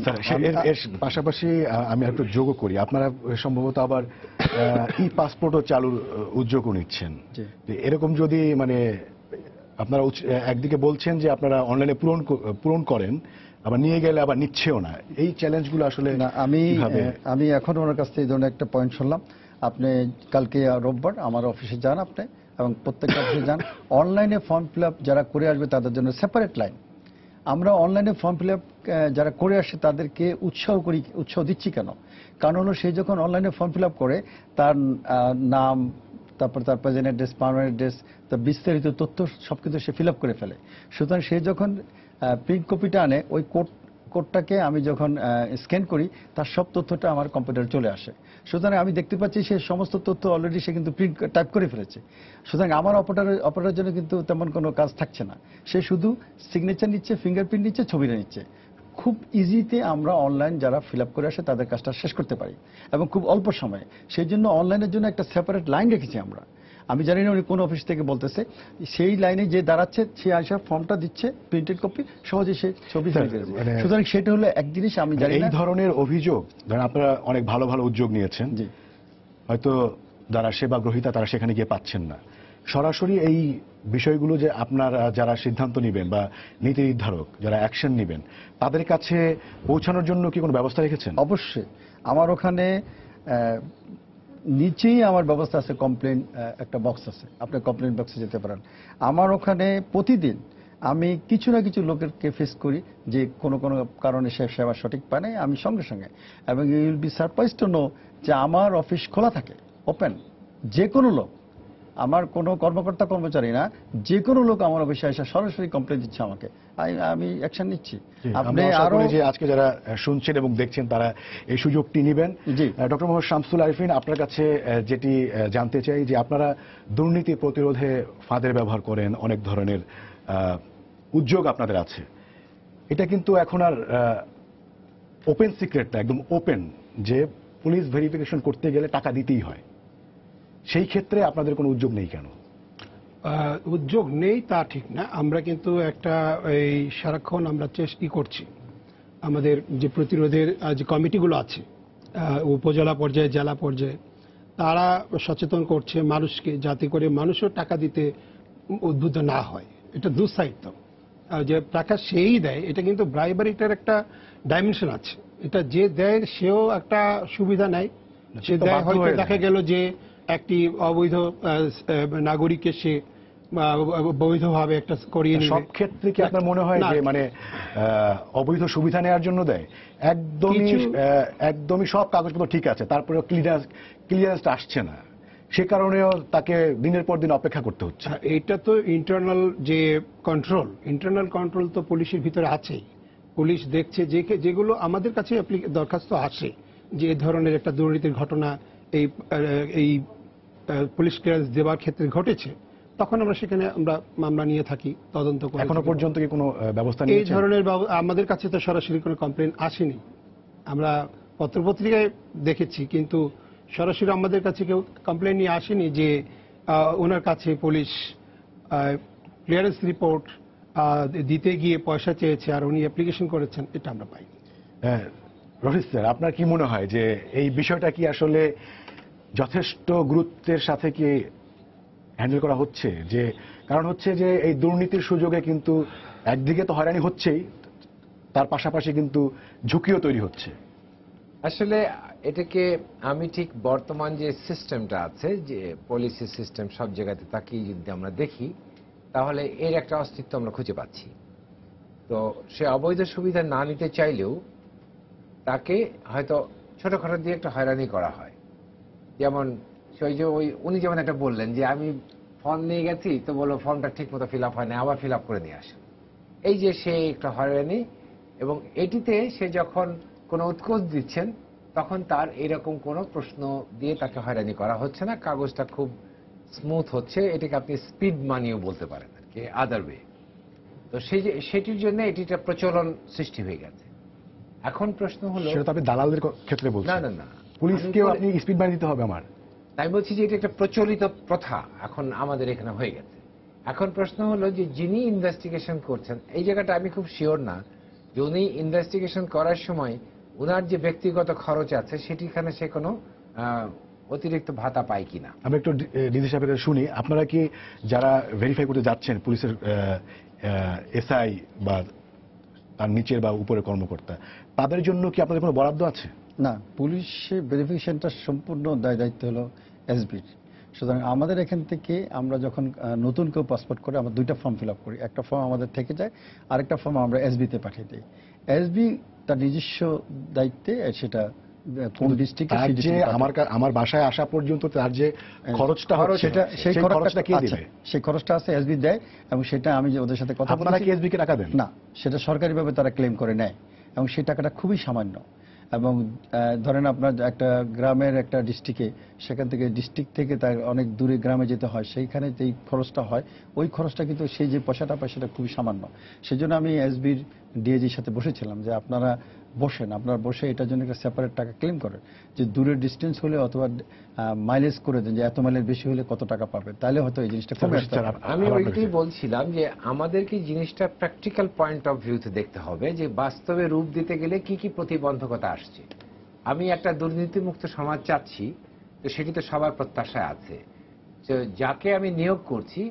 স্যার, এর পাশাপাশি আমি একটু যোগও করি, আপনারা সম্ভবত আবার ই পাসপোর্টও চালুর উদ্যোগও নিচ্ছেন। যে এরকম যদি মানে আপনারা একদিকে বলছেন যে আপনারা অনলাইনে পূরণ করেন, আবার নিয়ে গেলে আবার নিচ্ছেও না, এই চ্যালেঞ্জগুলো আসলে না, আমি এখন ওনার কাছ থেকে এই ধরনের একটা পয়েন্ট শুনলাম। আপনি কালকে রোববার আমার অফিসে যান আপনি, এবং প্রত্যেকটা অফিসে যান, অনলাইনে ফর্ম ফিল আপ যারা করে আসবে তাদের জন্য সেপারেট লাইন। আমরা অনলাইনে ফর্ম ফিল আপ যারা করে আসে তাদেরকে উৎসাহ দিচ্ছি কেন? কারণ হলো সে যখন অনলাইনে ফর্ম ফিল আপ করে, তার নাম, তারপর তার প্রেজেন্ট অ্যাড্রেস, পার্মানেন্ট অ্যাড্রেস, তার বিস্তারিত তথ্য সবকিছু সে ফিল আপ করে ফেলে। সুতরাং সে যখন প্রিন্ট কপিটা আনে, ওই কোডটাকে আমি যখন স্ক্যান করি, তার সব তথ্যটা আমার কম্পিউটারে চলে আসে। সুতরাং আমি দেখতে পাচ্ছি সে সমস্ত তথ্য অলরেডি সে কিন্তু প্রিন্ট টাইপ করে ফেলেছে। সুতরাং আমার অপারেটরের জন্য কিন্তু তেমন কোনো কাজ থাকছে না, সে শুধু সিগনেচার নিচ্ছে, ফিঙ্গারপ্রিন্ট নিচ্ছে, ছবিটা নিচ্ছে। খুব ইজিতে আমরা অনলাইন যারা ফিল আপ করে আসে তাদের কাজটা শেষ করতে পারি এবং খুব অল্প সময়ে। সেই জন্য অনলাইনের জন্য একটা সেপারেট লাইন রেখেছি আমরা। আমি জানি না উনি কোন অফিস থেকে বলতেছে, সেই লাইনে যে দাঁড়াচ্ছে সে আইসা ফর্মটা দিচ্ছে, প্রিন্টেড কপি সহজে সে ছবি ফেলে দিচ্ছে। সুতরাং সেটা হলো এক জিনিস আমি জানি এই না। ধরনের অভিযোগ ধরেন আপনারা অনেক ভালো ভালো উদ্যোগ নিয়েছেন, জি, হয়তো যারা সেবা গ্রহীতা তারা সেখানে গিয়ে পাচ্ছেন না। সরাসরি এই বিষয়গুলো যে আপনারা যারা সিদ্ধান্ত নেবেন বা নীতি নির্ধারক যারা অ্যাকশন নেবেন তাদের কাছে পৌঁছানোর জন্য কি কোনো ব্যবস্থা রেখেছেন? অবশ্যই আমার ওখানে নিচেই আমার ব্যবস্থা আছে, কমপ্লেন একটা বক্স আছে, আপনি কমপ্লেন বক্সে যেতে পারেন। আমার ওখানে প্রতিদিন আমি কিছু না কিছু লোকেরকে ফেস করি যে কোনো কোনো কারণে সে সেবা সঠিক পায় নাই, আমি সঙ্গে সঙ্গে, এবং you will be surprise to know যে আমার অফিস খোলা থাকে, ওপেন। যে কোনো লোক, আমার কোনো কর্মকর্তা কর্মচারী না, যে কোনো লোক আমার অফিসে এসে সরাসরি কমপ্লেন দিচ্ছে আমাকে, আমি অ্যাকশন নিচ্ছি। আপনি আরো যে আজকে যারা শুনছেন এবং দেখছেন তারা এই সুযোগটি নেবেন। জি, ডক্টর মোহাম্মদ শামসুল আরিফিন, আপনার কাছে যেটি জানতে চাই যে আপনারা দুর্নীতি প্রতিরোধে ফাঁদের ব্যবহার করেন, অনেক ধরনের উদ্যোগ আপনাদের আছে, এটা কিন্তু এখন আর ওপেন সিক্রেট না, একদম ওপেন যে পুলিশ ভেরিফিকেশন করতে গেলে টাকা দিতেই হয়। সেই ক্ষেত্রে আপনাদের কোনো উদ্যোগ নেই কেন? উদ্যোগ নেই তা ঠিক না, আমরা কিন্তু একটা এই সারাক্ষণ আমরা চেষ্টা করছি। আমাদের যে প্রতিরোধের যে কমিটিগুলো আছে উপজেলা পর্যায়ে, জেলা পর্যায়ে, তারা সচেতন করছে মানুষকে, যাতে করে মানুষও টাকা দিতে উদ্বুদ্ধ না হয়। এটা দুঃসাহিত্য যে টাকা সেই দেয়, এটা কিন্তু ব্রাইবারিটার একটা ডাইমেনশন আছে। এটা যে দেয় সেও একটা সুবিধা নেয়, সে দেয় হয়তো দেখা গেল যে একটি অবৈধ নাগরিককে সে বৈধভাবে একটা করিয়ে নিবে। সব ক্ষেত্রে কি আপনার মনে হয় যে মানে অবৈধ সুবিধা নেওয়ার জন্য দেয়? একদমই সব কাগজপত্র ঠিক আছে, তারপরে ক্লিয়ারেন্সটা আসছে না, সে কারণেও তাকে দিনের পর দিন অপেক্ষা করতে হচ্ছে। এটা তো ইন্টারনাল যে ইন্টারনাল কন্ট্রোল তো পুলিশের ভিতরে আছেই। পুলিশ দেখছে যেগুলো আমাদের কাছে দরখাস্ত আসে যে এই ধরনের একটা দুর্নীতির ঘটনা এই পুলিশ ক্লিয়ারেন্স দেওয়ার ক্ষেত্রে ঘটেছে, তখন আমরা সেখানে আমরা মামলা নিয়ে থাকি, তদন্ত করি। এখনো পর্যন্ত কি কোনো ব্যবস্থা এই নিয়েছেন? ধরনের আমাদের কাছে তো সরাসরি কোনো কমপ্লেন আসেনি। আমরা পত্রপত্রিকায় দেখেছি, কিন্তু সরাসরি আমাদের কাছে কেউ কমপ্লেন নিয়ে আসেনি যে ওনার কাছে পুলিশ ক্লিয়ারেন্স রিপোর্ট দিতে গিয়ে পয়সা চেয়েছে আর উনি অ্যাপ্লিকেশন করেছেন, এটা আমরা পাইনি। রশিদ স্যার, আপনার কি মনে হয় যে এই বিষয়টা কি আসলে যথেষ্ট গুরুত্বের সাথে কি হ্যান্ডেল করা হচ্ছে? যে কারণ হচ্ছে যে এই দুর্নীতির সুযোগে কিন্তু একদিকে তো হয়রানি হচ্ছেই, তার পাশাপাশি কিন্তু ঝুঁকিও তৈরি হচ্ছে। আসলে এটাকে আমি ঠিক বর্তমান যে সিস্টেমটা আছে, যে পলিসি সিস্টেম সব জায়গাতে তাকিয়ে যদি আমরা দেখি, তাহলে এর একটা অস্তিত্ব আমরা খুঁজে পাচ্ছি। তো সে অবৈধ সুবিধা না নিতে চাইলেও তাকে হয়তো ছোটখাটো দিয়ে একটা হয়রানি করা হয়। যেমন উনি যেমন একটা বললেন যে আমি ফর্ম নিয়ে গেছি, তো বললো ফর্মটা ঠিক মতো ফিল আপ হয় না, আবার ফিল আপ করে নিয়ে আসে। এই যে সে একটা হয়রানি, এবং এটিতে সে যখন কোনো উৎকোচ দিচ্ছেন তখন তার এরকম কোনো প্রশ্ন দিয়ে তাকে হয়রানি করা হচ্ছে না, কাগজটা খুব স্মুথ হচ্ছে। এটাকে আপনি স্পিড মানিও বলতে পারেন আর কি, আদার ওয়ে। তো সেটির জন্য এটিটা প্রচলন সৃষ্টি হয়ে গেছে। এখন প্রশ্ন হলো, সেটা তো আপনি দালালদের ক্ষেত্রে বলছেন। না না না, পুলিশকেও আপনি স্পিড বানিয়ে দিতে হবে আমার? তাই বলছি যে এটা একটা প্রচলিত প্রথা এখন আমাদের এখানে হয়ে গেছে। এখন প্রশ্ন হলো যে যিনি ইনভেস্টিগেশন করছেন, এই জায়গাটা আমি খুব শিওর না যে উনি ইনভেস্টিগেশন করার সময় উনার যে ব্যক্তিগত খরচ আছে সেটিখানে সে কোনো অতিরিক্ত ভাতা পায় কিনা। আমি একটু ডিসি সাহেবের কাছে শুনি, আপনারা কি যারা ভেরিফাই করতে যাচ্ছেন, পুলিশের এসআই বা তার নিচের বা উপরের কর্মকর্তা, তাদের জন্য কি আপনাদের কোনো বরাদ্দ আছে? না, পুলিশের ভেরিফিকেশনটা সম্পূর্ণ দায়িত্ব হলো এসবির। সুতরাং আমাদের এখান থেকে আমরা যখন নতুন কেউ পাসপোর্ট করে আমরা দুইটা ফর্ম ফিল আপ করি, একটা ফর্ম আমাদের থেকে যায়, আরেকটা ফর্ম আমরা এসবিতে পাঠিয়ে দিই। এসবি তার নিজস্ব দায়িত্বে সেটা কোন ডিস্ট্রিক্টে, যে আমার বাসায় আসা পর্যন্ত তার যে খরচটা হচ্ছে সেই খরচটা কে দিবে? সেই খরচটা আছে এসবি দেয়, এবং সেটা আমি যে ওদের সাথে কথা বলি। আপনারা কি এসবি কে টাকা দেন? না, সেটা সরকারিভাবে তারা ক্লেম করে নেয়, এবং সেই টাকাটা খুবই সামান্য। এবং ধরেন আপনার একটা গ্রামের একটা ডিস্ট্রিক্টে, সেখান থেকে ডিস্ট্রিক্ট থেকে তার অনেক দূরে গ্রামে যেতে হয়, সেইখানে যেই খরচটা হয় ওই খরচটা কিন্তু সেই যে পয়সাটা পায় সেটা খুবই সামান্য। সেই জন্য আমি এসবির ডিএজির সাথে বসেছিলাম যে আপনারা আপনারা বসে এটার জন্য একটা সেপারেট টাকা ক্লেম করেন, যে দূরের ডিস্টেন্স হলে অথবা মাইলেজ করে দেন যে এত মাইলের বেশি হলে কত টাকা পাবে, তাহলে হয়তো এই জিনিসটা কমে আসতে পারে। আমি ওইটাই বলছিলাম যে আমাদেরকে জিনিসটা প্র্যাকটিক্যাল পয়েন্ট অফ ভিউতে দেখতে হবে যে বাস্তবে রূপ দিতে গেলে কি কি প্রতিবন্ধকতা আসছে। আমি একটা দুর্নীতিমুক্ত সমাজ চাচ্ছি, তো সেটি তো সবার প্রত্যাশায় আছে। তো যাকে আমি নিয়োগ করছি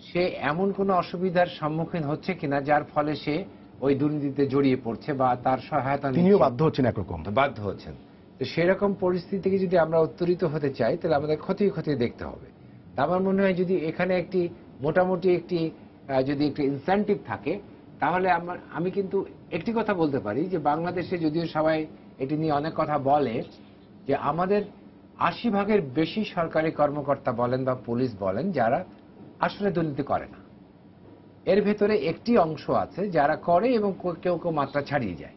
সে এমন কোনো অসুবিধার সম্মুখীন হচ্ছে কিনা যার ফলে সে ওই দুর্নীতিতে জড়িয়ে পড়ছে বা তার সহায়তা তিনিও বাধ্য হচ্ছেন একরকম। বাধ্য হচ্ছেন। তো সেরকম পরিস্থিতি থেকে যদি আমরা উত্তরিত হতে চাই তাহলে আমাদের ক্ষতি দেখতে হবে। তা আমার মনে হয় যদি এখানে একটি মোটামুটি যদি একটি ইনসেন্টিভ থাকে তাহলে আমি কিন্তু একটি কথা বলতে পারি যে বাংলাদেশে যদিও সবাই এটি নিয়ে অনেক কথা বলে যে আমাদের 80% বেশি সরকারি কর্মকর্তা বলেন বা পুলিশ বলেন যারা আসলে দুর্নীতি করে না। এর ভেতরে একটি অংশ আছে যারা করে এবং কেউ কেউ মাত্রা ছাড়িয়ে যায়।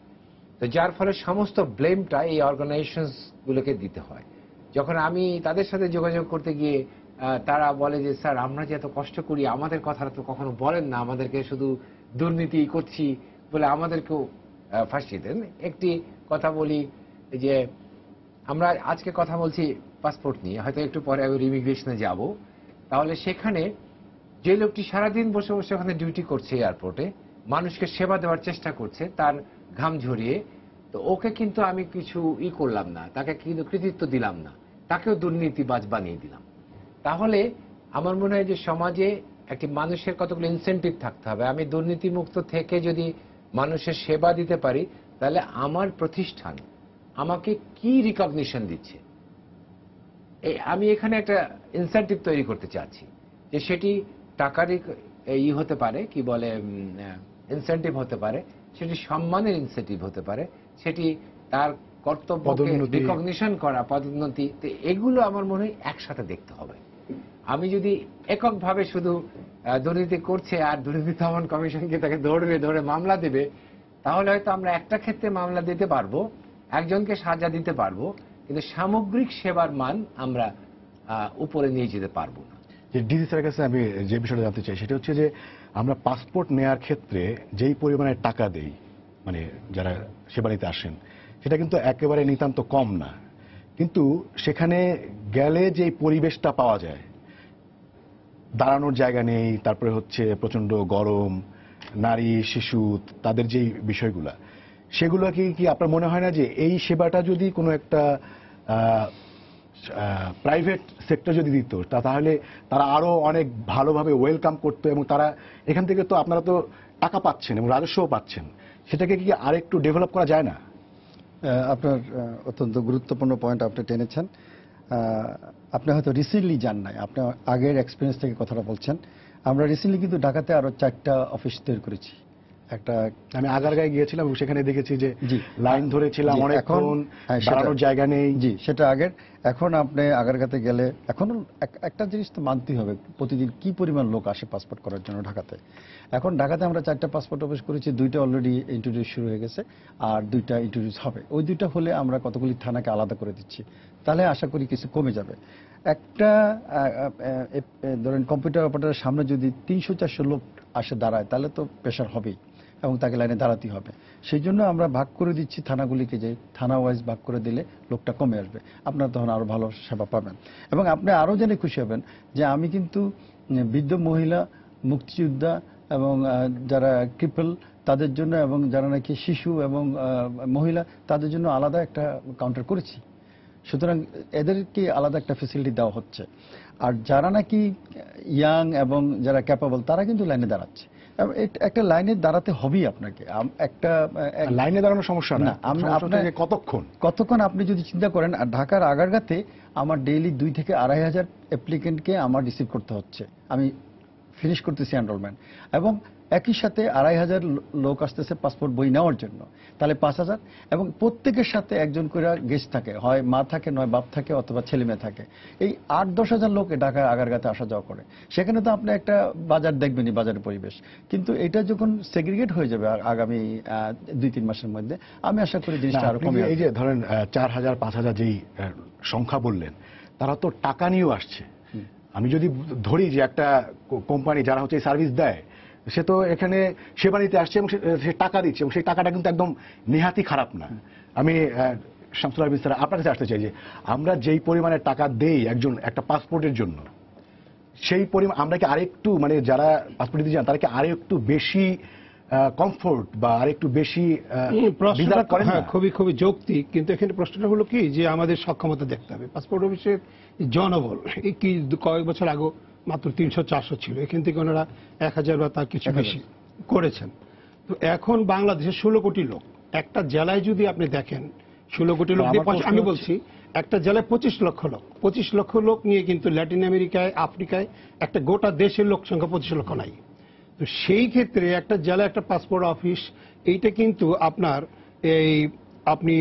তো যার ফলে সমস্ত ব্লেমটা এই অর্গানাইজেশনস গুলোকে দিতে হয়। যখন আমি তাদের সাথে যোগাযোগ করতে গিয়ে তারা বলে যে স্যার আমরা যে এত কষ্ট করি আমাদের কথাটা তো কখনো বলেন না, আমাদেরকে শুধু দুর্নীতি করছি বলে আমাদেরকেও ফাঁসিয়ে দেন। একটি কথা বলি যে আমরা আজকে কথা বলছি পাসপোর্ট নিয়ে, হয়তো একটু পরে আমি ইমিগ্রেশনে যাব, তাহলে সেখানে যে লোকটি সারাদিন বসে বসে ওখানে ডিউটি করছে এয়ারপোর্টে, মানুষকে সেবা দেওয়ার চেষ্টা করছে তার ঘাম ঝরিয়ে, তো ওকে কিন্তু আমি কিছু করলাম না, তাকে কিন্তু কৃতিত্ব দিলাম না, তাকেও দুর্নীতিবাজ বানিয়ে দিলাম। তাহলে আমার মনে হয় যে সমাজে একটি মানুষের কতগুলো ইনসেন্টিভ থাকতে হবে। আমি দুর্নীতিমুক্ত থেকে যদি মানুষের সেবা দিতে পারি তাহলে আমার প্রতিষ্ঠান আমাকে কি রিকগনিশন দিচ্ছে, আমি এখানে একটা ইনসেন্টিভ তৈরি করতে চাচ্ছি যে সেটি টাকারই হতে পারে, কি বলে ইনসেন্টিভ হতে পারে, সেটি সম্মানের ইনসেন্টিভ হতে পারে, সেটি তার কর্তব্যকে রিকগনিশন করা, পদোন্নতি, এগুলো আমার মনে হয় একসাথে দেখতে হবে। আমি যদি এককভাবে শুধু দুর্নীতি করছে আর দুর্নীতি দমন কমিশনকে তাকে ধরে মামলা দেবে, তাহলে হয়তো আমরা একটা ক্ষেত্রে মামলা দিতে পারবো, একজনকে সাজা দিতে পারবো, কিন্তু সামগ্রিক সেবার মান আমরা উপরে নিয়ে যেতে পারবো না। যে ডিসি স্যারের কাছে আমি যে বিষয়টা জানতে চাই সেটা হচ্ছে যে আমরা পাসপোর্ট নেয়ার ক্ষেত্রে যেই পরিমাণে টাকা দেই, মানে যারা সেবা নিতে আসেন, সেটা কিন্তু একেবারে নিতান্ত কম না, কিন্তু সেখানে গেলে যে পরিবেশটা পাওয়া যায়, দাঁড়ানোর জায়গা নেই, তারপরে হচ্ছে প্রচন্ড গরম, নারী শিশু তাদের যে বিষয়গুলা, সেগুলো কি আপনার মনে হয় না যে এই সেবাটা যদি কোনো একটা প্রাইভেট সেক্টর যদি দিত তাহলে তারা আরো অনেক ভালোভাবে ওয়েলকাম করতো, এবং তারা এখান থেকে তো আপনারা তো টাকা পাচ্ছেন এবং রাজস্বও পাচ্ছেন, সেটাকে কি আরেকটু ডেভেলপ করা যায় না? আপনার অত্যন্ত গুরুত্বপূর্ণ পয়েন্ট আপনি টেনেছেন। আপনি হয়তো রিসেন্টলি যান নাই, আপনি আগের এক্সপিরিয়েন্স থেকে কথাটা বলছেন। আমরা রিসেন্টলি কিন্তু ঢাকাতে আরো 4টা অফিস তৈরি করেছি। একটা আমি আগারগাঁয়ে গিয়েছিলাম, সেখানে দেখেছি যে লাইন ধরেছিলাম অনেকক্ষণ, দাঁড়ানোর জায়গা নেই। জি, সেটা আগের। এখন আপনি আগারগাঁতে গেলে এখন একটা জিনিস তো মানতেই হবে, প্রতিদিন কি পরিমাণ লোক আসে পাসপোর্ট করার জন্য ঢাকাতে। এখন ঢাকাতে আমরা 4টা পাসপোর্ট অফিস করেছি, 2টা অলরেডি ইন্ট্রোডিউস শুরু হয়ে গেছে, আর 2টা ইন্ট্রোডিউস হবে। ওই 2টা হলে আমরা কতগুলি থানাকে আলাদা করে দিচ্ছি, তাহলে আশা করি কিছু কমে যাবে। একটা ধরেন কম্পিউটার অপারেটরের সামনে যদি 300-400 লোক আসে দাঁড়ায়, তাহলে তো প্রেশার হবেই এবং তাকে লাইনে দাঁড়াতেই হবে। সেই জন্য আমরা ভাগ করে দিচ্ছি থানাগুলিকে, যে থানা ওয়াইজ ভাগ করে দিলে লোকটা কমে আসবে, আপনারা তখন আরো ভালো সেবা পাবেন। এবং আপনি আরো জেনে খুশি হবেন যে আমি কিন্তু বৃদ্ধ মহিলা, মুক্তিযোদ্ধা এবং যারা ক্রিপল তাদের জন্য, এবং যারা নাকি শিশু এবং মহিলা তাদের জন্য আলাদা একটা কাউন্টার করেছি। সুতরাং এদেরকে আলাদা একটা ফেসিলিটি দেওয়া হচ্ছে। আর যারা নাকি ইয়াং এবং যারা ক্যাপাবল তারা কিন্তু লাইনে দাঁড়াচ্ছে। একটা লাইনে দাঁড়াতে হবেই আপনাকে। একটা লাইনে দাঁড়ানোর সমস্যা না, আপনাকে কতক্ষণ আপনি যদি চিন্তা করেন, আর ঢাকার আগারগাঁতে আমার ডেইলি 2 থেকে 2,500 অ্যাপ্লিকেন্টকে আমার রিসিভ করতে হচ্ছে, আমি ফিনিশ করতেছি এনরোলমেন্ট, এবং একই সাথে 2,500 লোক আসতেছে পাসপোর্ট বই নেওয়ার জন্য, তাহলে 5,000, এবং প্রত্যেকের সাথে একজন করে গেস্ট থাকে, হয় মা থাকে, নয় বাপ থাকে, অথবা ছেলে মেয়ে থাকে। এই 8-10 হাজার লোক ঢাকায় আগারগাঁতে আসা যাওয়া করে। সেখানে তো আপনি একটা বাজার দেখবেনই, বাজারের পরিবেশ। কিন্তু এটা যখন সেগ্রিগেট হয়ে যাবে আগামী 2-3 মাসের মধ্যে, আমি আশা করি জিনিসটা আরো কমে। এই যে ধরেন 4,000-5,000 যেই সংখ্যা বললেন, তারা তো টাকা নিয়েও আসছে। আমি যদি ধরি যে একটা কোম্পানি যারা হচ্ছে সার্ভিস দেয়, সে তো এখানে সেবা নিতে আসছে এবং সে টাকা দিচ্ছে এবং সেই টাকাটা কিন্তু একদম নেহাতি খারাপ না। আমি শামসুল আলম স্যার আপনার কাছে আসতে চাই যে আমরা যেই পরিমাণে টাকা দেই একটা পাসপোর্টের জন্য, সেই পরিমাণ আমরা কি আরেকটু মানে যারা পাসপোর্ট দিতে যান তারা কি আরেকটু বেশি কমফোর্ট বা আরেকটু বেশি প্রশ্নটা করেন না? হ্যাঁ, খুবই খুবই যৌক্তিক, কিন্তু এখানে প্রশ্নটা হলো কি যে আমাদের সক্ষমতা দেখতে হবে। পাসপোর্ট অফিসের জনবল এই কি কয়েক বছর আগে মাত্র 300-400 ছিল, এখান থেকে ওনারা 1000 বা তার কিছু বেশি করেছেন। তো এখন বাংলাদেশে 16 কোটি লোক, একটা জেলায় যদি আপনি দেখেন 16 কোটি লোক দিয়ে আমি বলছি একটা জেলায় 25 লক্ষ লোক, 25 লক্ষ লোক নিয়ে কিন্তু ল্যাটিন আমেরিকায়, আফ্রিকায় একটা গোটা দেশের লোক সংখ্যা 25 লক্ষ নাই। তো সেই ক্ষেত্রে একটা জেলা একটা পাসপোর্ট অফিস এইটা কিন্তু আপনার আপনি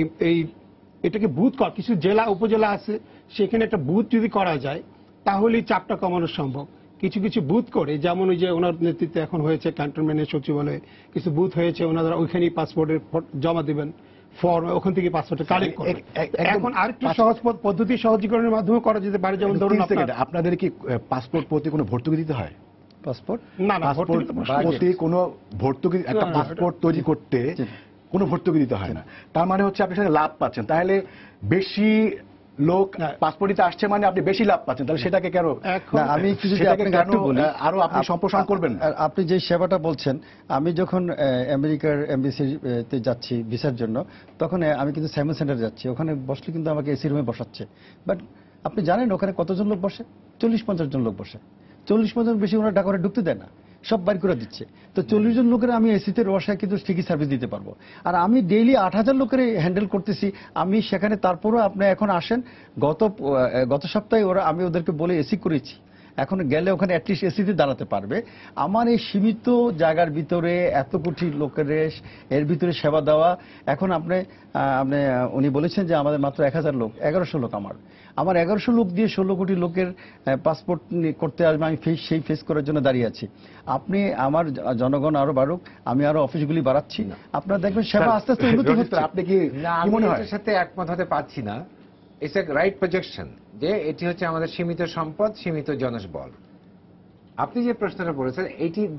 এটাকে বুথ কিছু জেলা উপজেলা আছে, সেখানে একটা বুথ যদি করা যায় তাহলেই চাপটা কমানো সম্ভব। কিছু কিছু বুথ করে, যেমন ওই যে ওনার নেতৃত্বে এখন হয়েছে ক্যান্টনমেন্টের সচিবালয়ে কিছু বুথ হয়েছে, ওনারা ওইখানেই পাসপোর্টের জমা দিবেন ফর্ম, ওখান থেকে পাসপোর্টটা কালেক্ট করবেন। এখন আরেকটু সহজ পদ্ধতি সহজীকরণের মাধ্যমে করা যেতে পারে, যেমন ধরুন আপনাদের কি পাসপোর্ট প্রতি কোনো ভর্তুকি দিতে হয়? পাসপোর্ট না না, পাসপোর্ট প্রতি কোনো ভর্তুকি, একটা পাসপোর্ট তৈরি করতে কোনো ভর্তুকি দিতে হয় না। তার মানে হচ্ছে আপনি সেখানে লাভ পাচ্ছেন। তাহলে বেশি লোক পাসপোর্ট দিতে আসছে মানে আপনি বেশি লাভ পাচ্ছেন, তাহলে সেটাকে কেন আমি একটু বলি, আরো আপনি সম্প্রসারণ করবেন? আপনি যে সেবাটা বলছেন, আমি যখন আমেরিকার এমবিসিতে যাচ্ছি ভিসার জন্য, তখন আমি কিন্তু সাইমন সেন্টারে যাচ্ছি, ওখানে বসলে কিন্তু আমাকে এসি রুমে বসাচ্ছে। বাট আপনি জানেন ওখানে কতজন লোক বসে? 40-50 জন লোক বসে। 40-50 জন বেশি ওনারা ঢাকা করে ঢুকতে দেয় না, সব বাইর করে দিচ্ছে। তো 40 জন লোকের আমি এসিতে বসায় কিন্তু ঠিকই সার্ভিস দিতে পারবো। আর আমি ডেইলি 8000 লোকের হ্যান্ডেল করতেছি আমি সেখানে। তারপরও আপনি এখন আসেন, গত সপ্তাহে আমি ওদেরকে বলে এসি করেছি, এখন গেলে ওখানে অ্যাটলিস্ট এসিতে দাঁড়াতে পারবে। আমার এই সীমিত জায়গার ভিতরে এত কোটি লোকের এর ভিতরে সেবা দেওয়া, এখন উনি বলেছেন যে আমাদের মাত্র 1000 লোক, 1100 লোক আমার 1100 লোক দিয়ে 16 কোটি লোকের পাসপোর্ট করতে আসবে, আমি সেই ফেস করার জন্য দাঁড়িয়ে আছি। আপনি আমার জনগণ আরো বাড়ুক, আমি আরো অফিসগুলি বাড়াচ্ছি, আপনারা দেখবেন সেবা আস্তে আস্তে উন্নতি হচ্ছে। আপনি কি মনে হয়? এর সাথে একমত হতে পারছি না। ইটস এ রাইট প্রজেকশন যে এটি হচ্ছে আমাদের সীমিত সম্পদ, সীমিত জনবল। আপনি যে প্রশ্নটা বলেছেন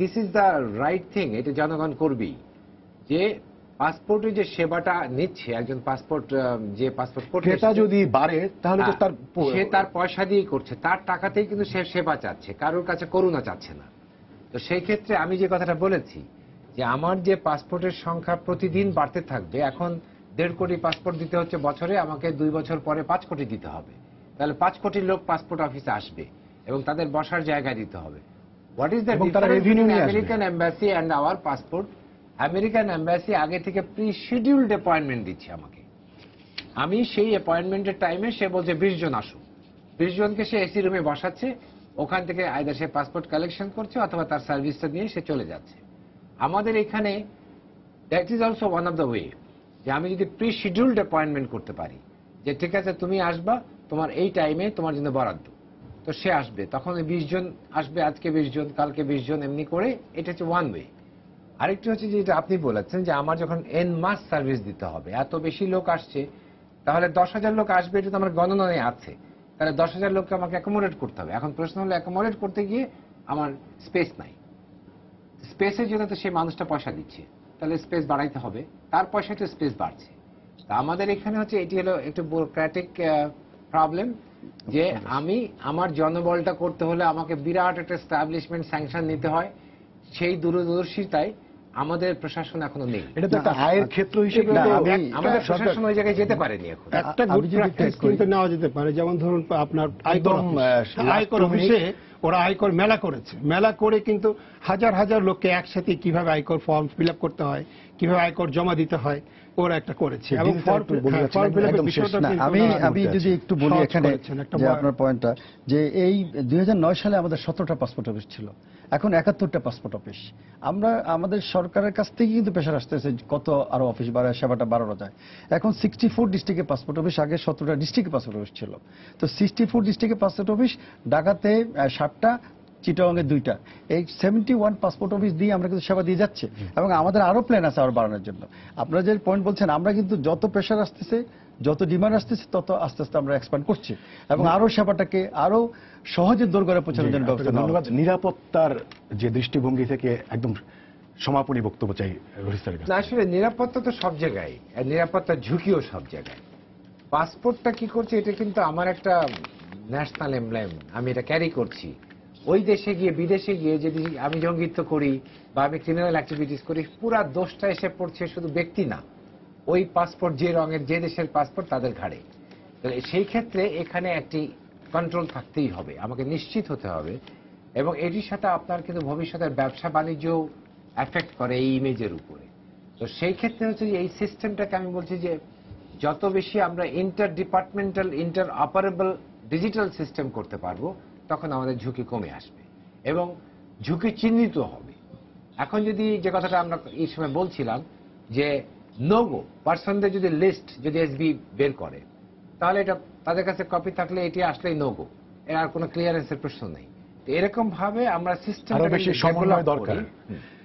this is the right thing, এটা জনগণ করবেই। যে পাসপোর্টের যে সেবাটা নিচ্ছে একজন যে পাসপোর্ট করতে ক্রেতা যদি বাড়ে তাহলে তো সে তার পয়সা দিয়েই করছে, তার টাকাতেই কিন্তু সে সেবা চাচ্ছে, কারোর কাছে করুণা চাচ্ছে না। তো সেই ক্ষেত্রে আমি যে কথাটা বলেছি যে আমার যে পাসপোর্টের সংখ্যা প্রতিদিন বাড়তে থাকবে, এখন 1.5 কোটি পাসপোর্ট দিতে হচ্ছে বছরে, আমাকে 2 বছর পরে 5 কোটি দিতে হবে, তাহলে 5 কোটি লোক পাসপোর্ট অফিসে আসবে এবং তাদের বসার জায়গা দিতে হবে। What is the difference between American embassy and our passport? American embassy আগে থেকে প্রি শিডিউলড অ্যাপয়েন্টমেন্ট দিচ্ছে আমাকে, আমি সেই অ্যাপয়েন্টমেন্টের টাইমে সে বলছে 20 জন আসুন, 20 জনকে সে এসি রুমে বসাচ্ছে, ওখান থেকে আইদার সে পাসপোর্ট কালেকশন করছে অথবা তার সার্ভিসটা নিয়ে সে চলে যাচ্ছে। আমাদের এখানে that is also one of the way যে আমি যদি প্রি শিডিউলড অ্যাপয়েন্টমেন্ট করতে পারি যে ঠিক আছে তুমি আসবা, তোমার এই টাইমে তোমার জন্য বরাদ্দ, তো সে আসবে, তখন 20 জন আসবে, আজকে 20 জন, কালকে 20 জন, এমনি করে এটা হচ্ছে ওয়ান ওয়ে। আরেকটি হচ্ছে যেটা আপনি বলেছেন যে আমার যখন এন মাস সার্ভিস দিতে হবে, এত বেশি লোক আসছে, তাহলে 10,000 লোক আসবে, এটা তো আমার গণনায় আছে, তাহলে 10,000 লোককে আমাকে অ্যাকোমোডেট করতে হবে। এখন প্রশ্ন হলো অ্যাকোমোডেট করতে গিয়ে আমার স্পেস নাই, স্পেসের জন্য তো সেই মানুষটা পয়সা দিচ্ছে, তাহলে স্পেস বাড়াইতে হবে, তার পয়সাতে স্পেস বাড়ছে। তা আমাদের এখানে হচ্ছে এটি হলো একটু ব্যুরোক্র্যাটিক প্রবলেম যে আমি আমার জনবলটা করতে হলে আমাকে বিরাট একটা এস্টাবলিশমেন্ট স্যাংশন নিতে হয়, সেই দূরদর্শিতায় আমাদের প্রশাসন এখনো নেই। এটা তো একটা আয়ের ক্ষেত্র হিসেবে আমাদের প্রশাসন ওই জায়গায় যেতে পারেনি এখন। একটা গুড প্র্যাকটিস কিন্তু নেওয়া যেতে পারে, যেমন ধরুন আপনার আয়কর অফিসে ওরা আয়কর মেলা করেছে, মেলা করে কিন্তু হাজার হাজার লোককে একসাথে কিভাবে আয়কর ফর্ম ফিল আপ করতে হয়, কিভাবে আয়কর জমা দিতে হয়, ওরা একটা করেছে। এবং আমি যদি একটু বলি এখানে যে আপনার পয়েন্টটা, যে এই 2009 সালে আমাদের 17টা পাসপোর্ট অফিস ছিল, এখন 71টা পাসপোর্ট অফিস। আমাদের সরকারের কাছ থেকে কিন্তু প্রেশার আসতেছে কত আরো অফিস বাড়ায়, সেবাটা বাড়ানো যায়। এখন 64 ডিস্ট্রিক্টে পাসপোর্ট অফিস, আগে 17টা ডিস্ট্রিক্টে পাসপোর্ট অফিস ছিল। তো 64 ডিস্ট্রিক্টে পাসপোর্ট অফিস, ঢাকাতে 7টা, চিটাগাংয়ে 2টা, এই 71 পাসপোর্ট অফিস দিয়ে আমরা কিন্তু সেবা দিয়ে যাচ্ছি এবং আমাদের আরো প্ল্যান আছে আরো বাড়ানোর জন্য। আপনারা যে পয়েন্ট বলছেন, আমরা কিন্তু যত প্রেশার আসতেছে যত ডিমান্ড আসতেছে তত আস্তে আস্তে আমরা এক্সপ্যান্ড করছি এবং আরো সেবাটাকে আরো সহজে দোরগোড়ায় পৌঁছানোর জন্য ব্যবস্থা নেওয়া ধন্যবাদ। হচ্ছে। নিরাপত্তার যে দৃষ্টিভঙ্গি থেকে একদম সমাপনী বক্তব্য চাই রোহিত স্যারের কাছে। না, আসলে নিরাপত্তা তো সব জায়গায়, আর নিরাপত্তার ঝুঁকিও সব জায়গায়। পাসপোর্টটা কি করছে, এটা কিন্তু আমার একটা ন্যাশনাল এমব্লেম, আমি এটা ক্যারি করছি। ওই দেশে গিয়ে, বিদেশে গিয়ে যদি আমি জঙ্গিত্ব করি বা আমি ক্রিমিনাল অ্যাক্টিভিটিস করি, পুরা দোষটা এসে পড়ছে শুধু ব্যক্তি না, ওই পাসপোর্ট যে রঙের, যে দেশের পাসপোর্ট তাদের ঘাড়ে। তাহলে সেই ক্ষেত্রে এখানে একটি কন্ট্রোল থাকতেই হবে, আমাকে নিশ্চিত হতে হবে। এবং এটির সাথে আপনার কিন্তু ভবিষ্যতের ব্যবসা বাণিজ্য এফেক্ট করে এই ইমেজের উপরে। তো সেই ক্ষেত্রে হচ্ছে যে এই সিস্টেমটাকে আমি বলছি যে যত বেশি আমরা inter departmental, inter operable digital system করতে পারবো, তখন আমাদের ঝুঁকি কমে আসবে এবং ঝুঁকি চিহ্নিত হবে। এখন যদি যে কথাটা আমরা এই সময় বলছিলাম যে নোগো পার্সনদের যদি লিস্ট যদি এসবি বের করে, তাহলে এটা তাদের কাছে কপি থাকলে এটি আসলেই নোগো, এর আর কোনো ক্লিয়ারেন্সের প্রশ্ন নেই। তো এরকম ভাবে আমরা সিস্টেম আরো বেশি সমন্বয় দরকার।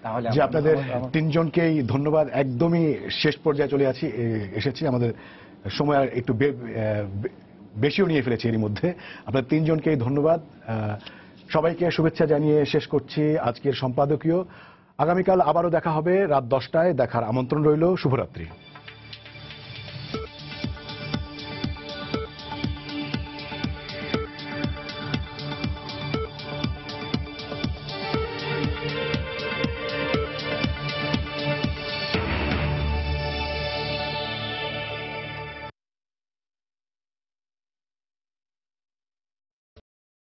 তাহলে যে আপনাদের তিনজনকেই ধন্যবাদ। একদমই শেষ পর্যায়ে চলে এসেছি, আমাদের সময় আর একটু বেশিও নিয়ে ফেলেছি এরই মধ্যে। আপনাদের তিনজনকেই ধন্যবাদ। সবাইকে শুভেচ্ছা জানিয়ে শেষ করছি আজকের সম্পাদকীয়। আগামীকাল আবারও দেখা হবে রাত 10টায়, দেখার আমন্ত্রণ রইল। শুভরাত্রি।